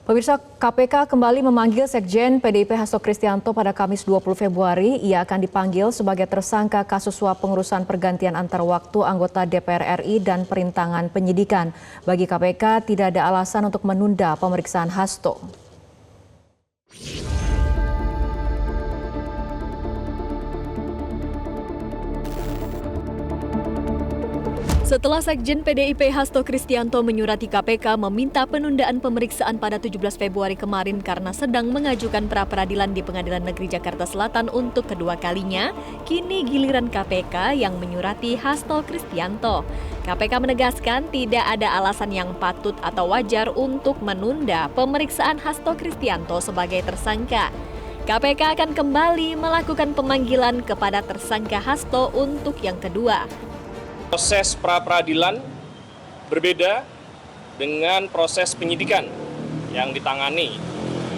Pemirsa, KPK kembali memanggil Sekjen PDIP Hasto Kristianto pada Kamis 20 Februari. Ia akan dipanggil sebagai tersangka kasus suap pengurusan pergantian antar waktu anggota DPR RI dan perintangan penyidikan. Bagi KPK tidak ada alasan untuk menunda pemeriksaan Hasto. Setelah Sekjen PDIP Hasto Kristianto menyurati KPK meminta penundaan pemeriksaan pada 17 Februari kemarin karena sedang mengajukan pra-peradilan di Pengadilan Negeri Jakarta Selatan untuk kedua kalinya, kini giliran KPK yang menyurati Hasto Kristianto. KPK menegaskan tidak ada alasan yang patut atau wajar untuk menunda pemeriksaan Hasto Kristianto sebagai tersangka. KPK akan kembali melakukan pemanggilan kepada tersangka Hasto untuk yang kedua. Proses pra-peradilan berbeda dengan proses penyidikan yang ditangani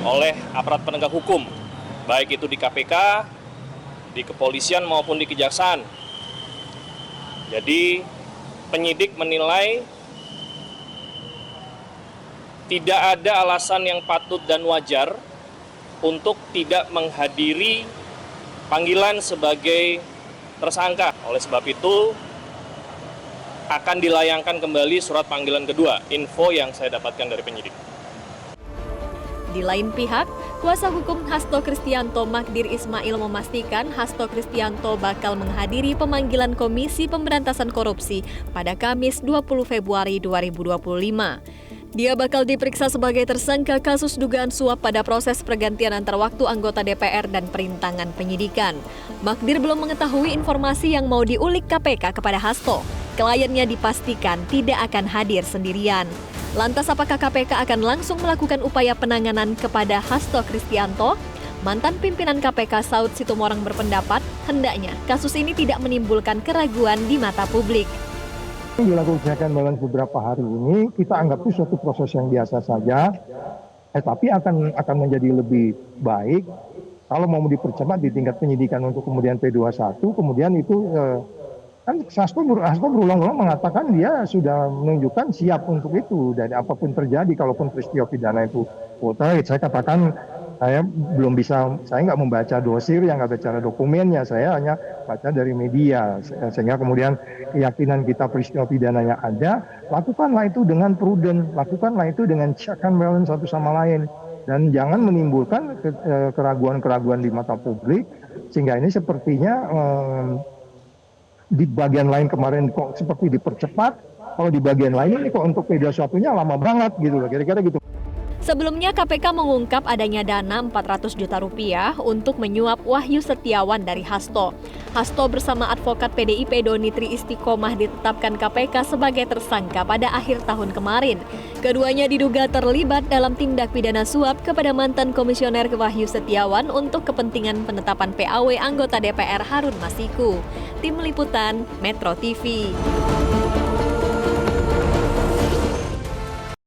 oleh aparat penegak hukum, baik itu di KPK, di kepolisian maupun di kejaksaan. Jadi penyidik menilai tidak ada alasan yang patut dan wajar untuk tidak menghadiri panggilan sebagai tersangka. Oleh sebab itu, akan dilayangkan kembali surat panggilan kedua, info yang saya dapatkan dari penyidik. Di lain pihak, kuasa hukum Hasto Kristianto Magdir Ismail memastikan Hasto Kristianto bakal menghadiri pemanggilan Komisi Pemberantasan Korupsi pada Kamis 20 Februari 2025. Dia bakal diperiksa sebagai tersangka kasus dugaan suap pada proses pergantian antar waktu anggota DPR dan perintangan penyidikan. Magdir belum mengetahui informasi yang mau diulik KPK kepada Hasto. Kliennya dipastikan tidak akan hadir sendirian. Lantas apakah KPK akan langsung melakukan upaya penanganan kepada Hasto Kristianto? Mantan pimpinan KPK Saud Situmorang berpendapat hendaknya kasus ini tidak menimbulkan keraguan di mata publik. Yang dilakukan dalam beberapa hari ini kita anggap itu suatu proses yang biasa saja, tapi akan menjadi lebih baik kalau mau dipercepat di tingkat penyidikan untuk kemudian P21, kemudian itu kan Hasto berulang-ulang mengatakan dia sudah menunjukkan siap untuk itu, dan apapun terjadi kalaupun peristiwa pidana itu saya katakan saya nggak membaca dosir, yang nggak baca dokumennya, saya hanya baca dari media, sehingga kemudian keyakinan kita peristiwa pidana yang ada, lakukanlah itu dengan prudent, lakukanlah itu dengan check and balance satu sama lain, dan jangan menimbulkan keraguan-keraguan di mata publik, sehingga ini sepertinya di bagian lain kemarin kok seperti dipercepat, kalau di bagian lain ini kok untuk P21-nya lama banget gitu loh, kira-kira gitu. Sebelumnya KPK mengungkap adanya dana 400 juta rupiah untuk menyuap Wahyu Setiawan dari Hasto. Hasto bersama advokat PDIP Doni Tri Istiqomah ditetapkan KPK sebagai tersangka pada akhir tahun kemarin. Keduanya diduga terlibat dalam tindak pidana suap kepada mantan komisioner Wahyu Setiawan untuk kepentingan penetapan PAW anggota DPR Harun Masiku. Tim Liputan Metro TV.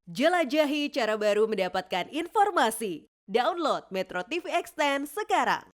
Jelajahi cara baru mendapatkan informasi. Download Metro TV Extend sekarang.